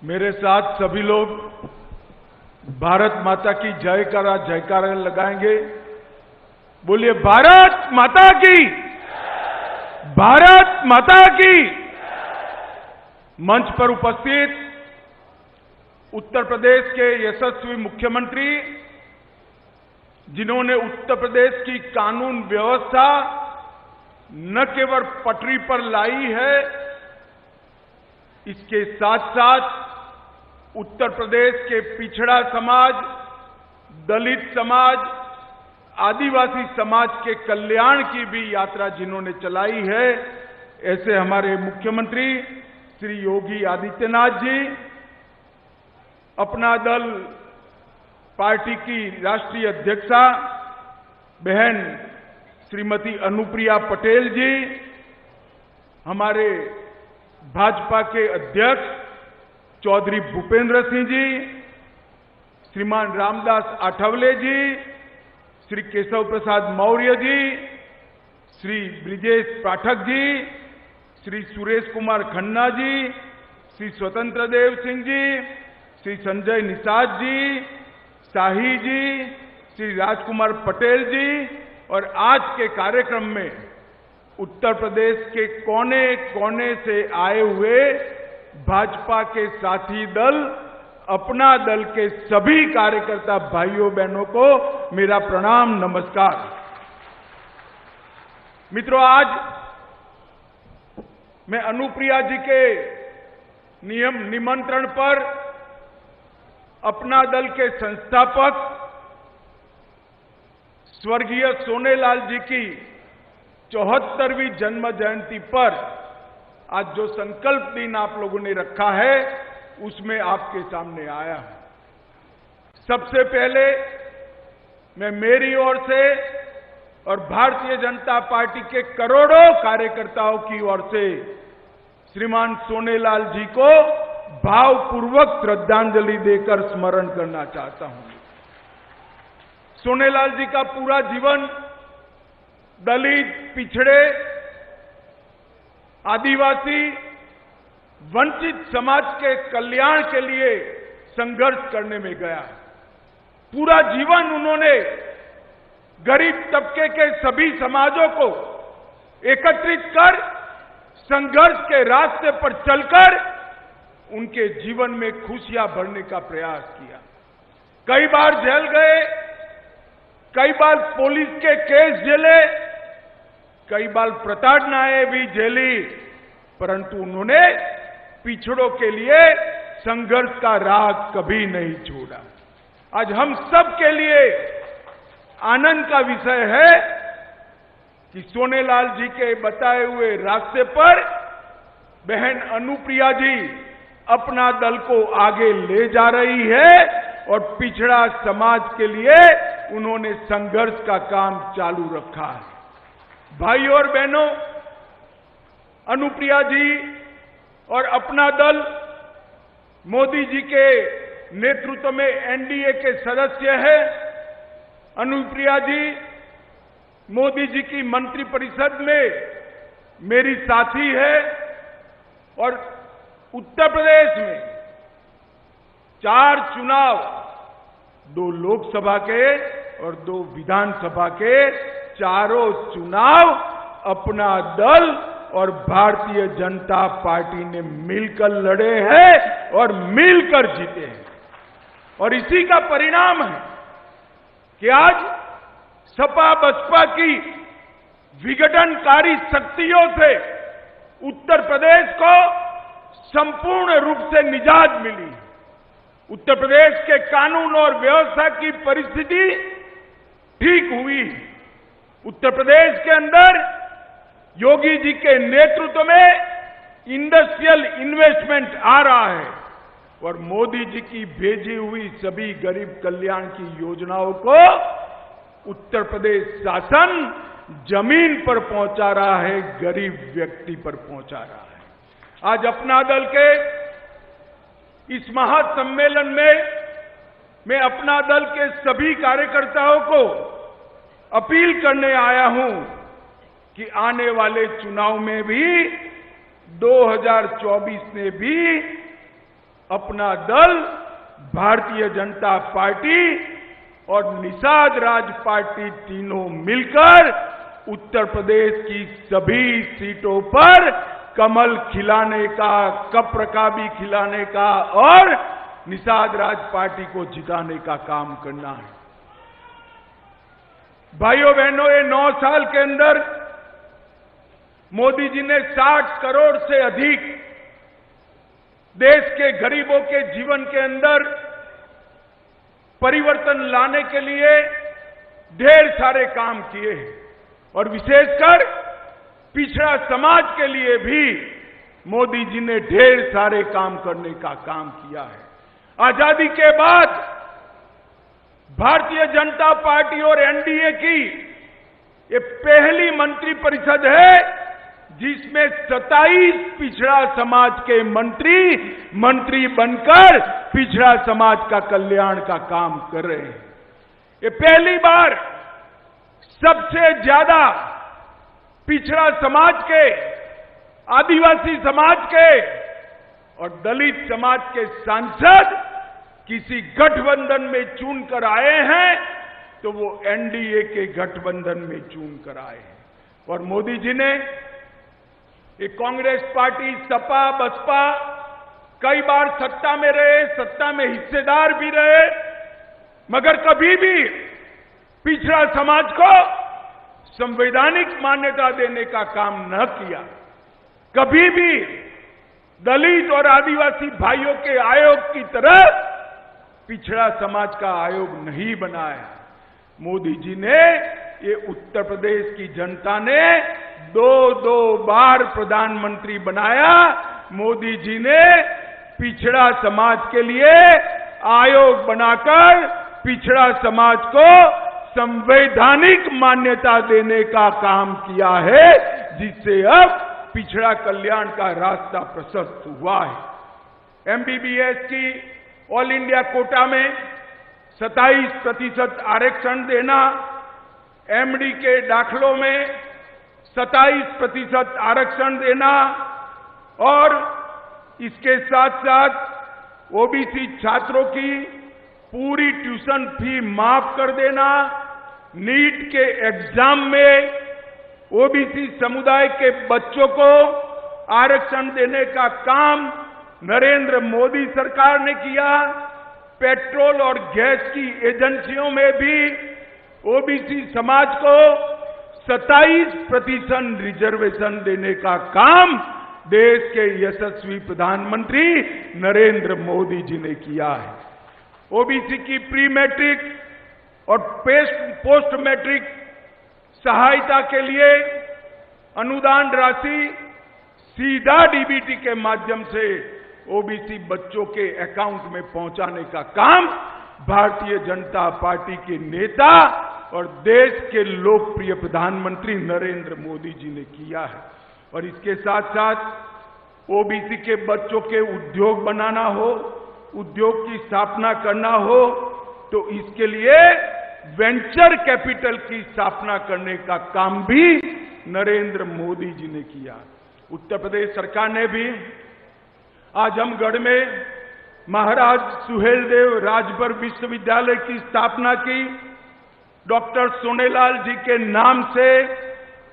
मेरे साथ सभी लोग भारत माता की जयकारा जयकारा लगाएंगे। बोलिए भारत माता की, भारत माता की। मंच पर उपस्थित उत्तर प्रदेश के यशस्वी मुख्यमंत्री, जिन्होंने उत्तर प्रदेश की कानून व्यवस्था न केवल पटरी पर लाई है, इसके साथ साथ उत्तर प्रदेश के पिछड़ा समाज, दलित समाज, आदिवासी समाज के कल्याण की भी यात्रा जिन्होंने चलाई है, ऐसे हमारे मुख्यमंत्री श्री योगी आदित्यनाथ जी, अपना दल पार्टी की राष्ट्रीय अध्यक्षा बहन श्रीमती अनुप्रिया पटेल जी, हमारे भाजपा के अध्यक्ष चौधरी भूपेंद्र सिंह जी, श्रीमान रामदास आठवले जी, श्री केशव प्रसाद मौर्य जी, श्री ब्रिजेश पाठक जी, श्री सुरेश कुमार खन्ना जी, श्री स्वतंत्र देव सिंह जी, श्री संजय निषाद जी, शाही जी, श्री राजकुमार पटेल जी, और आज के कार्यक्रम में उत्तर प्रदेश के कोने कोने से आए हुए भाजपा के साथी दल, अपना दल के सभी कार्यकर्ता भाइयों बहनों को मेरा प्रणाम नमस्कार। मित्रों, आज मैं अनुप्रिया जी के निमंत्रण पर अपना दल के संस्थापक स्वर्गीय सोनेलाल जी की 74वीं जन्म जयंती पर आज जो संकल्प दिन आप लोगों ने रखा है, उसमें आपके सामने आया हूं। सबसे पहले मैं मेरी ओर से और भारतीय जनता पार्टी के करोड़ों कार्यकर्ताओं की ओर से श्रीमान सोनेलाल जी को भावपूर्वक श्रद्धांजलि देकर स्मरण करना चाहता हूं। सोनेलाल जी का पूरा जीवन दलित, पिछड़े, आदिवासी, वंचित समाज के कल्याण के लिए संघर्ष करने में गया। पूरा जीवन उन्होंने गरीब तबके के सभी समाजों को एकत्रित कर संघर्ष के रास्ते पर चलकर उनके जीवन में खुशियां भरने का प्रयास किया। कई बार जेल गए, कई बार पुलिस के केस झेले, कई बार प्रताड़नाएं भी झेली, परंतु उन्होंने पिछड़ों के लिए संघर्ष का राह कभी नहीं छोड़ा। आज हम सब के लिए आनंद का विषय है कि सोनेलाल जी के बताए हुए रास्ते पर बहन अनुप्रिया जी अपना दल को आगे ले जा रही है और पिछड़ा समाज के लिए उन्होंने संघर्ष का काम चालू रखा है। भाइयों और बहनों, अनुप्रिया जी और अपना दल मोदी जी के नेतृत्व में एनडीए के सदस्य है। अनुप्रिया जी मोदी जी की मंत्रिपरिषद में मेरी साथी है और उत्तर प्रदेश में 4 चुनाव, 2 लोकसभा के और 2 विधानसभा के, चारों चुनाव अपना दल और भारतीय जनता पार्टी ने मिलकर लड़े हैं और मिलकर जीते हैं। और इसी का परिणाम है कि आज सपा बसपा की विघटनकारी शक्तियों से उत्तर प्रदेश को संपूर्ण रूप से निजात मिली। उत्तर प्रदेश के कानून और व्यवस्था की परिस्थिति ठीक हुई। उत्तर प्रदेश के अंदर योगी जी के नेतृत्व में इंडस्ट्रियल इन्वेस्टमेंट आ रहा है और मोदी जी की भेजी हुई सभी गरीब कल्याण की योजनाओं को उत्तर प्रदेश शासन जमीन पर पहुंचा रहा है, गरीब व्यक्ति पर पहुंचा रहा है। आज अपना दल के इस महासम्मेलन में मैं अपना दल के सभी कार्यकर्ताओं को अपील करने आया हूं कि आने वाले चुनाव में भी 2024 में भी अपना दल भारतीय जनता पार्टी और निषाद राज पार्टी तीनों मिलकर उत्तर प्रदेश की सभी सीटों पर कमल खिलाने का, कप्रकाबी खिलाने का और निषाद राज पार्टी को जिताने का काम करना है। भाइयों बहनों, ये 9 साल के अंदर मोदी जी ने 60 करोड़ से अधिक देश के गरीबों के जीवन के अंदर परिवर्तन लाने के लिए ढेर सारे काम किए हैं और विशेषकर पिछड़ा समाज के लिए भी मोदी जी ने ढेर सारे काम करने का काम किया है। आजादी के बाद भारतीय जनता पार्टी और एनडीए की ये पहली मंत्रिपरिषद है जिसमें 27 पिछड़ा समाज के मंत्री बनकर पिछड़ा समाज का कल्याण का काम कर रहे हैं। ये पहली बार सबसे ज्यादा पिछड़ा समाज के, आदिवासी समाज के और दलित समाज के सांसद किसी गठबंधन में चुनकर आए हैं तो वो एनडीए के गठबंधन में चुनकर आए हैं। और मोदी जी ने ये कांग्रेस पार्टी, सपा, बसपा कई बार सत्ता में रहे, सत्ता में हिस्सेदार भी रहे, मगर कभी भी पिछड़ा समाज को संवैधानिक मान्यता देने का काम न किया। कभी भी दलित और आदिवासी भाइयों के आयोग की तरह पिछड़ा समाज का आयोग नहीं बनाया। मोदी जी ने, ये उत्तर प्रदेश की जनता ने 2 बार प्रधानमंत्री बनाया। मोदी जी ने पिछड़ा समाज के लिए आयोग बनाकर पिछड़ा समाज को संवैधानिक मान्यता देने का काम किया है, जिससे अब पिछड़ा कल्याण का रास्ता प्रशस्त हुआ है। एमबीबीएस की ऑल इंडिया कोटा में 27% आरक्षण देना, एमडी के दाखलों में 27% आरक्षण देना और इसके साथ साथ ओबीसी छात्रों की पूरी ट्यूशन फी माफ कर देना, नीट के एग्जाम में ओबीसी समुदाय के बच्चों को आरक्षण देने का काम नरेंद्र मोदी सरकार ने किया। पेट्रोल और गैस की एजेंसियों में भी ओबीसी समाज को 27% रिजर्वेशन देने का काम देश के यशस्वी प्रधानमंत्री नरेंद्र मोदी जी ने किया है। ओबीसी की प्री मैट्रिक और पोस्ट मैट्रिक सहायता के लिए अनुदान राशि सीधा डीबीटी के माध्यम से ओबीसी बच्चों के अकाउंट में पहुंचाने का काम भारतीय जनता पार्टी के नेता और देश के लोकप्रिय प्रधानमंत्री नरेंद्र मोदी जी ने किया है। और इसके साथ साथ ओबीसी के बच्चों के उद्योग बनाना हो, उद्योग की स्थापना करना हो, तो इसके लिए वेंचर कैपिटल की स्थापना करने का काम भी नरेंद्र मोदी जी ने किया। उत्तर प्रदेश सरकार ने भी आजमगढ़ में महाराज सुहेलदेव राजभर विश्वविद्यालय की स्थापना की। डॉक्टर सोनेलाल जी के नाम से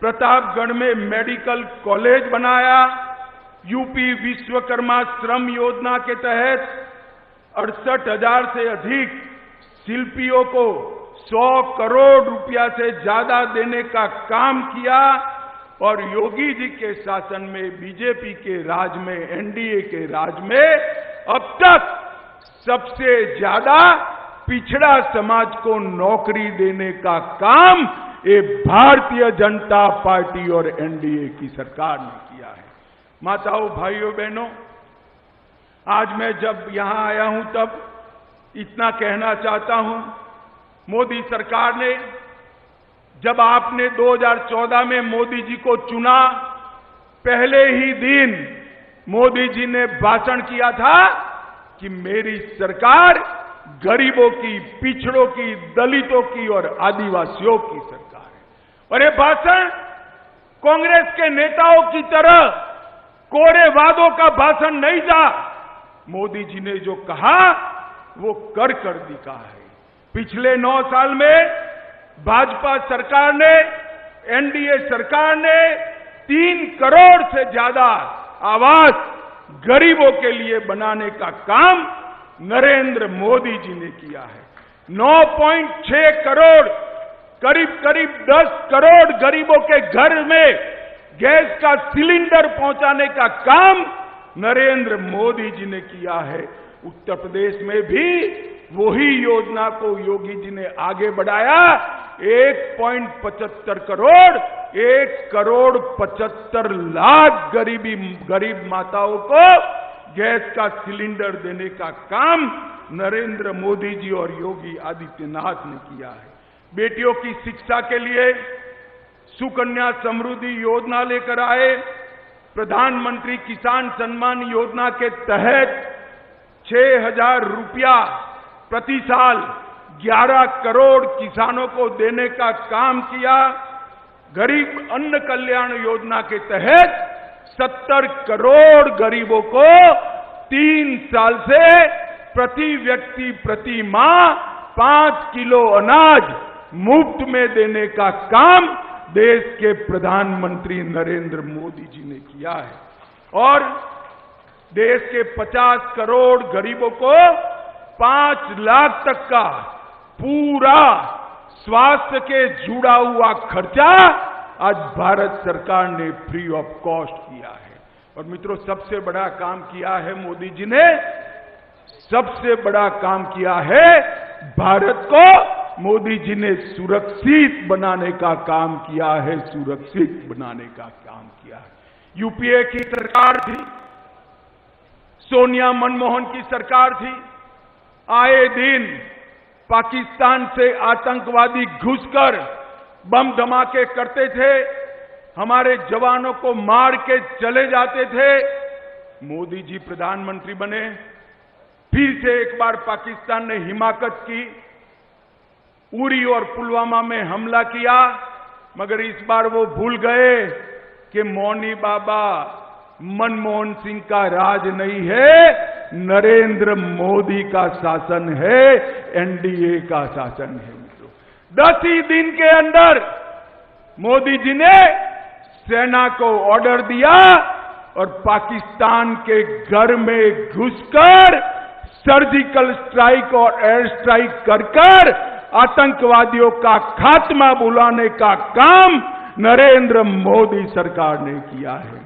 प्रतापगढ़ में मेडिकल कॉलेज बनाया। यूपी विश्वकर्मा श्रम योजना के तहत 68,000 से अधिक शिल्पियों को 100 करोड़ रुपया से ज्यादा देने का काम किया। और योगी जी के शासन में, बीजेपी के राज में, एनडीए के राज में अब तक सबसे ज्यादा पिछड़ा समाज को नौकरी देने का काम ये भारतीय जनता पार्टी और एनडीए की सरकार ने किया है। माताओं, भाइयों, बहनों, आज मैं जब यहां आया हूं तब इतना कहना चाहता हूं, मोदी सरकार ने, जब आपने 2014 में मोदी जी को चुना, पहले ही दिन मोदी जी ने भाषण किया था कि मेरी सरकार गरीबों की, पिछड़ों की, दलितों की और आदिवासियों की सरकार है। और ये भाषण कांग्रेस के नेताओं की तरह कोरे वादों का भाषण नहीं था। मोदी जी ने जो कहा वो कर दिखा है। पिछले 9 साल में भाजपा सरकार ने, एनडीए सरकार ने 3 करोड़ से ज्यादा आवास गरीबों के लिए बनाने का काम नरेंद्र मोदी जी ने किया है। 9.6 करोड़, करीब 10 करोड़ गरीबों के घर में गैस का सिलेंडर पहुंचाने का काम नरेंद्र मोदी जी ने किया है। उत्तर प्रदेश में भी वही योजना को योगी जी ने आगे बढ़ाया। 1.75 करोड़, 1,75,00,000 गरीब माताओं को गैस का सिलेंडर देने का काम नरेंद्र मोदी जी और योगी आदित्यनाथ ने किया है। बेटियों की शिक्षा के लिए सुकन्या समृद्धि योजना लेकर आए। प्रधानमंत्री किसान सम्मान योजना के तहत 6,000 रुपया प्रति साल 11 करोड़ किसानों को देने का काम किया। गरीब अन्न कल्याण योजना के तहत 70 करोड़ गरीबों को 3 साल से प्रति व्यक्ति प्रति माह 5 किलो अनाज मुफ्त में देने का काम देश के प्रधानमंत्री नरेंद्र मोदी जी ने किया है। और देश के 50 करोड़ गरीबों को 5 लाख तक का पूरा स्वास्थ्य के जुड़ा हुआ खर्चा आज भारत सरकार ने फ्री ऑफ कॉस्ट किया है। और मित्रों, सबसे बड़ा काम किया है मोदी जी ने, सबसे बड़ा काम किया है भारत को मोदी जी ने सुरक्षित बनाने का काम किया है, सुरक्षित बनाने का काम किया है। यूपीए की सरकार थी, सोनिया मनमोहन की सरकार थी। आए दिन पाकिस्तान से आतंकवादी घुसकर बम धमाके करते थे, हमारे जवानों को मार के चले जाते थे। मोदी जी प्रधानमंत्री बने, फिर से एक बार पाकिस्तान ने हिमाकत की, उरी और पुलवामा में हमला किया, मगर इस बार वो भूल गए कि मौनी बाबा मनमोहन सिंह का राज नहीं है, नरेंद्र मोदी का शासन है, एनडीए का शासन है। 10 ही दिन के अंदर मोदी जी ने सेना को ऑर्डर दिया और पाकिस्तान के घर में घुसकर सर्जिकल स्ट्राइक और एयर स्ट्राइक कर आतंकवादियों का खात्मा बुलाने का काम नरेंद्र मोदी सरकार ने किया है।